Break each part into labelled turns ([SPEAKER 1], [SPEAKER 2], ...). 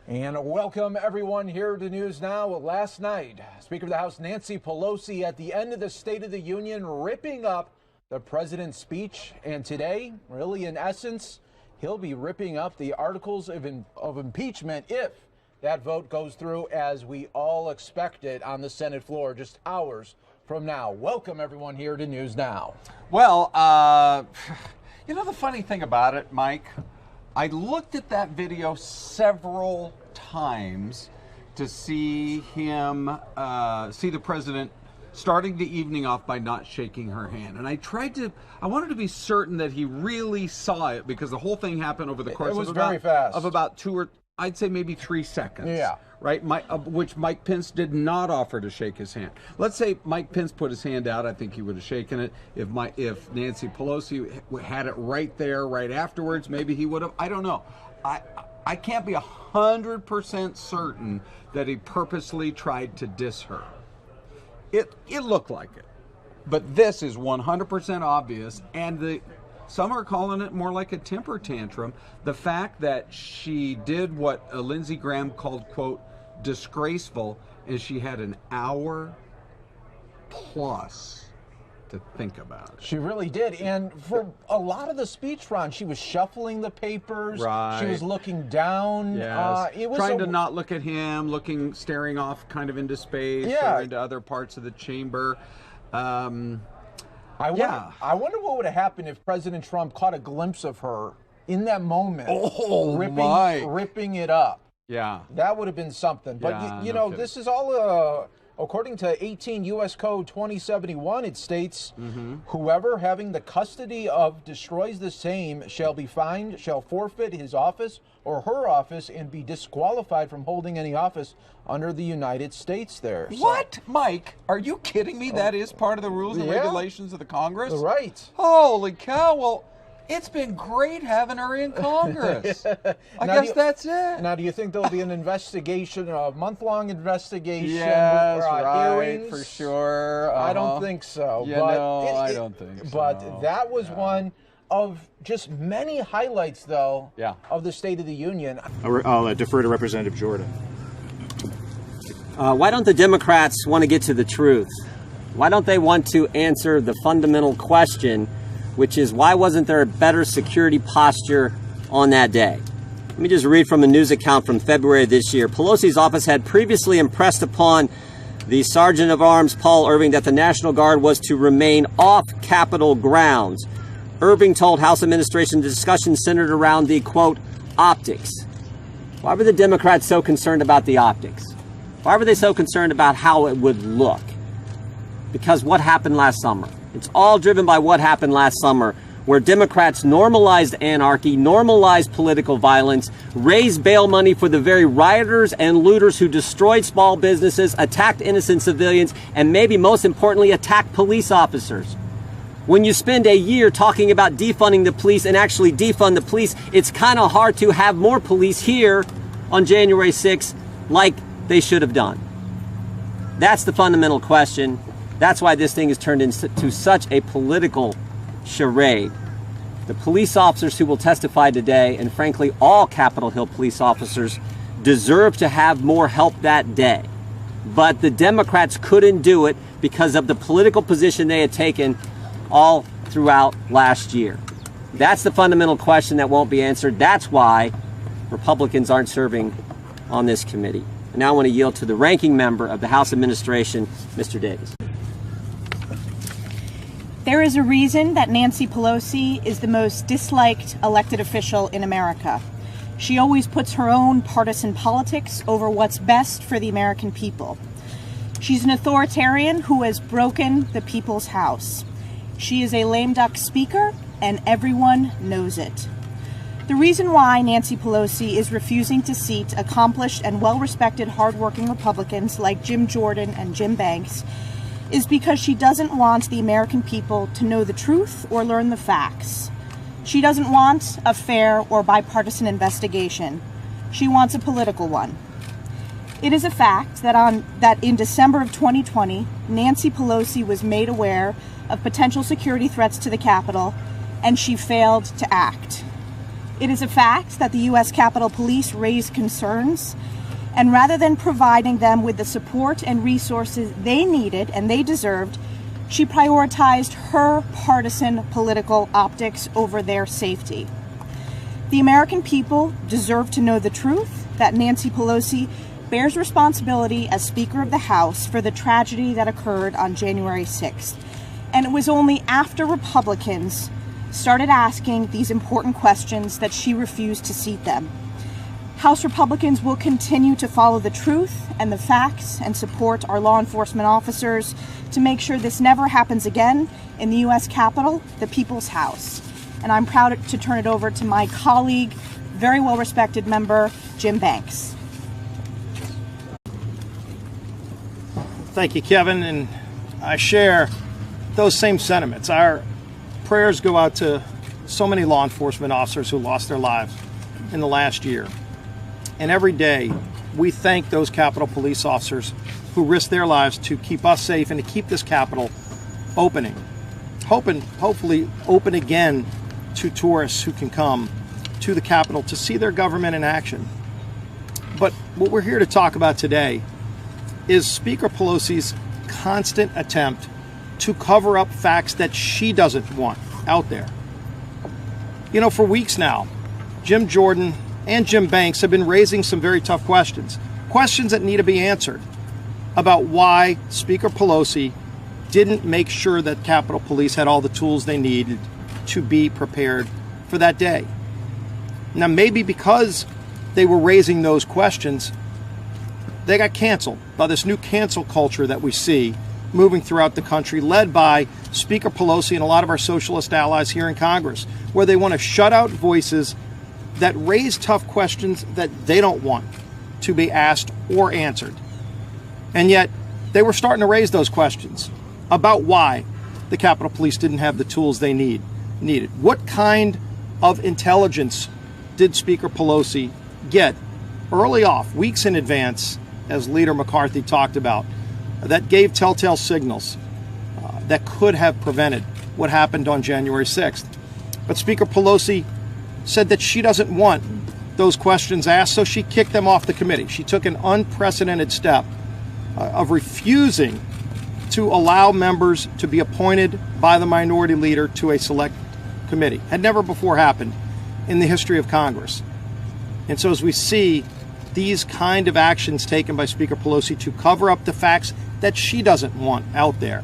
[SPEAKER 1] And welcome everyone here to News Now. Last night, Speaker of the House Nancy Pelosi at the end of the State of the Union ripping up the president's speech. And today, really in essence, he'll be ripping up the articles of impeachment if that vote goes through as we all expected on the Senate floor just hours from now. Welcome everyone here to News Now.
[SPEAKER 2] Well, you know the funny thing about it, Mike? I looked at that video several times to see him, see the president starting the evening off by not shaking her hand. And I wanted to be certain that he really saw it because the whole thing happened over the course of about 2 or I'd say maybe 3 seconds.
[SPEAKER 1] Yeah.
[SPEAKER 2] Right, which Mike Pence did not offer to shake his hand. Let's say Mike Pence put his hand out. I think he would have shaken it. If Nancy Pelosi had it right there, right afterwards, maybe he would have. I don't know. I can't be 100% certain that he purposely tried to diss her. It looked like it, but this is 100% obvious, and some are calling it more like a temper tantrum. The fact that she did what Lindsey Graham called, quote, disgraceful, and she had an hour plus to think about it.
[SPEAKER 1] She really did. And for a lot of the speech, Ron, she was shuffling the papers.
[SPEAKER 2] Right.
[SPEAKER 1] She was looking down.
[SPEAKER 2] Yes.
[SPEAKER 1] It was
[SPEAKER 2] trying to not look at him, staring off kind of into space or into other parts of the chamber.
[SPEAKER 1] I wonder what would have happened if President Trump caught a glimpse of her in that moment, ripping it up.
[SPEAKER 2] Yeah.
[SPEAKER 1] That would have been something. But, you know, this is all, according to 18 U.S. Code 2071, it states, whoever having the custody of destroys the same shall be fined, shall forfeit his office or her office, and be disqualified from holding any office under the United States there.
[SPEAKER 2] What? Mike, are you kidding me? That is part of the rules and regulations of the Congress?
[SPEAKER 1] Right.
[SPEAKER 2] Holy cow. Well, it's been great having her in Congress. I guess that's it.
[SPEAKER 1] Now, do you think there'll be an investigation, a month-long investigation?
[SPEAKER 2] Yes,
[SPEAKER 1] hearings?
[SPEAKER 2] For sure.
[SPEAKER 1] I don't think so.
[SPEAKER 2] I don't think so.
[SPEAKER 1] But that was one of just many highlights, though, of the State of the Union.
[SPEAKER 3] I'll defer to Representative Jordan.
[SPEAKER 4] Why don't the Democrats want to get to the truth? Why don't they want to answer the fundamental question, which is, why wasn't there a better security posture on that day? Let me just read from a news account from February of this year. Pelosi's office had previously impressed upon the Sergeant of Arms, Paul Irving, that the National Guard was to remain off Capitol grounds. Irving told House administration the discussion centered around the, quote, optics. Why were the Democrats so concerned about the optics? Why were they so concerned about how it would look? Because what happened last summer? It's all driven by what happened last summer, where Democrats normalized anarchy, normalized political violence, raised bail money for the very rioters and looters who destroyed small businesses, attacked innocent civilians, and maybe most importantly, attacked police officers. When you spend a year talking about defunding the police and actually defund the police, it's kind of hard to have more police here on January 6th like they should have done. That's the fundamental question. That's why this thing has turned into such a political charade. The police officers who will testify today, and frankly all Capitol Hill police officers, deserve to have more help that day. But the Democrats couldn't do it because of the political position they had taken all throughout last year. That's the fundamental question that won't be answered. That's why Republicans aren't serving on this committee. And now I want to yield to the ranking member of the House Administration, Mr. Davis.
[SPEAKER 5] There is a reason that Nancy Pelosi is the most disliked elected official in America. She always puts her own partisan politics over what's best for the American people. She's an authoritarian who has broken the people's house. She is a lame duck speaker, and everyone knows it. The reason why Nancy Pelosi is refusing to seat accomplished and well-respected hardworking Republicans like Jim Jordan and Jim Banks is because she doesn't want the American people to know the truth or learn the facts. She doesn't want a fair or bipartisan investigation. She wants a political one. It is a fact that in December of 2020, Nancy Pelosi was made aware of potential security threats to the Capitol, and she failed to act. It is a fact that the U.S. Capitol Police raised concerns, and rather than providing them with the support and resources they needed and they deserved, she prioritized her partisan political optics over their safety. The American people deserve to know the truth that Nancy Pelosi bears responsibility as Speaker of the House for the tragedy that occurred on January 6th. And it was only after Republicans started asking these important questions that she refused to seat them. House Republicans will continue to follow the truth and the facts and support our law enforcement officers to make sure this never happens again in the U.S. Capitol, the People's House. And I'm proud to turn it over to my colleague, very well-respected member, Jim Banks.
[SPEAKER 6] Thank you, Kevin, and I share those same sentiments. Our prayers go out to so many law enforcement officers who lost their lives in the last year. And every day, we thank those Capitol Police officers who risk their lives to keep us safe and to keep this Capitol hopefully open again to tourists who can come to the Capitol to see their government in action. But what we're here to talk about today is Speaker Pelosi's constant attempt to cover up facts that she doesn't want out there. You know, for weeks now, Jim Jordan and Jim Banks have been raising some very tough questions that need to be answered about why Speaker Pelosi didn't make sure that Capitol Police had all the tools they needed to be prepared for that day. Now, maybe because they were raising those questions, they got canceled by this new cancel culture that we see moving throughout the country, led by Speaker Pelosi and a lot of our socialist allies here in Congress, where they want to shut out voices that raise tough questions that they don't want to be asked or answered. And yet, they were starting to raise those questions about why the Capitol Police didn't have the tools they needed. What kind of intelligence did Speaker Pelosi get early off, weeks in advance, as Leader McCarthy talked about, that gave telltale signals that could have prevented what happened on January 6th? But Speaker Pelosi said that she doesn't want those questions asked, so she kicked them off the committee. She took an unprecedented step of refusing to allow members to be appointed by the minority leader to a select committee. Had never before happened in the history of Congress. And so as we see these kind of actions taken by Speaker Pelosi to cover up the facts that she doesn't want out there,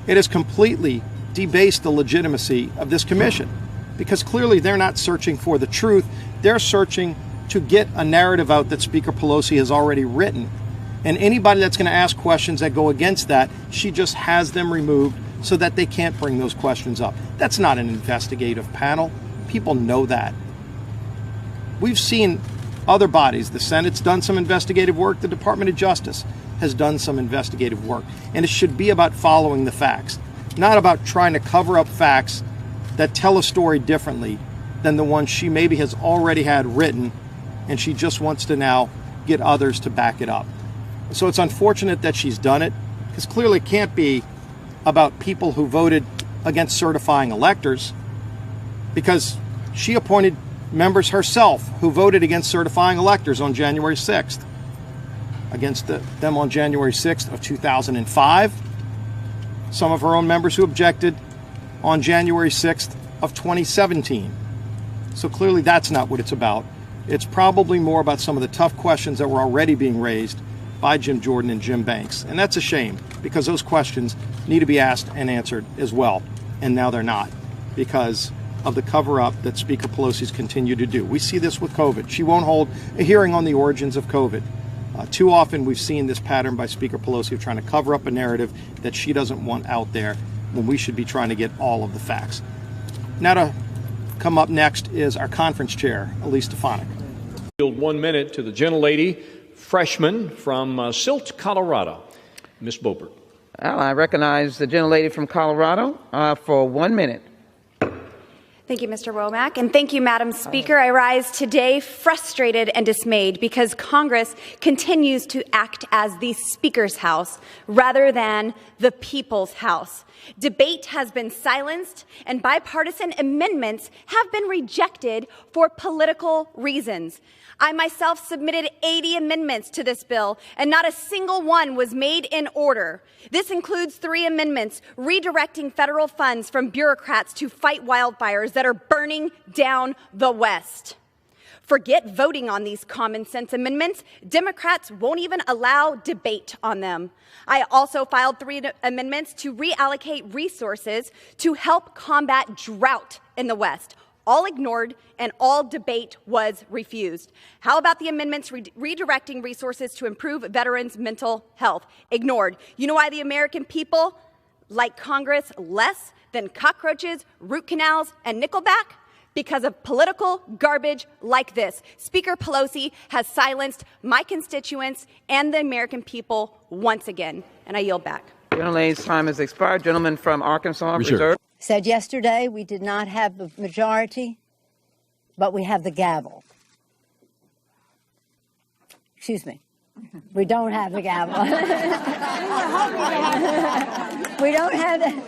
[SPEAKER 6] it has completely debased the legitimacy of this commission, because clearly they're not searching for the truth. They're searching to get a narrative out that Speaker Pelosi has already written. And anybody that's going to ask questions that go against that, she just has them removed so that they can't bring those questions up. That's not an investigative panel. People know that. We've seen other bodies. The Senate's done some investigative work. The Department of Justice has done some investigative work. And it should be about following the facts, not about trying to cover up facts that tell a story differently than the one she maybe has already had written, and she just wants to now get others to back it up. So it's unfortunate that she's done it, because clearly it can't be about people who voted against certifying electors, because she appointed members herself who voted against certifying electors on January 6th, against them on January 6th of 2005, some of her own members who objected on January 6th of 2017. So clearly that's not what it's about. It's probably more about some of the tough questions that were already being raised by Jim Jordan and Jim Banks. And that's a shame, because those questions need to be asked and answered as well. And now they're not, because of the cover-up that Speaker Pelosi's continued to do. We see this with COVID. She won't hold a hearing on the origins of COVID. Too often we've seen this pattern by Speaker Pelosi of trying to cover up a narrative that she doesn't want out there, when we should be trying to get all of the facts. Now to come up next is our conference chair, Elise Stefanik.
[SPEAKER 7] 1 minute to the gentlelady, freshman from Silt, Colorado, Ms. Boebert.
[SPEAKER 8] Well, I recognize the gentlelady from Colorado for 1 minute. Thank you, Mr. Womack, and thank you, Madam Speaker. I rise today frustrated and dismayed because Congress continues to act as the Speaker's House rather than the people's house. Debate has been silenced, and bipartisan amendments have been rejected for political reasons. I myself submitted 80 amendments to this bill, and not a single one was made in order. This includes 3 amendments redirecting federal funds from bureaucrats to fight wildfires that are burning down the West. Forget voting on these common sense amendments. Democrats won't even allow debate on them. I also filed 3 amendments to reallocate resources to help combat drought in the West. All ignored, and all debate was refused. How about the amendments redirecting resources to improve veterans' mental health? Ignored. You know why the American people like Congress less than cockroaches, root canals, and Nickelback? Because of political garbage like this. Speaker Pelosi has silenced my constituents and the American people once again. And I yield back.
[SPEAKER 9] Gentlelady's time has expired. Gentleman from Arkansas, reserve.
[SPEAKER 10] Said yesterday we did not have the majority, but we have the gavel. Excuse me. We don't have the gavel. We don't have the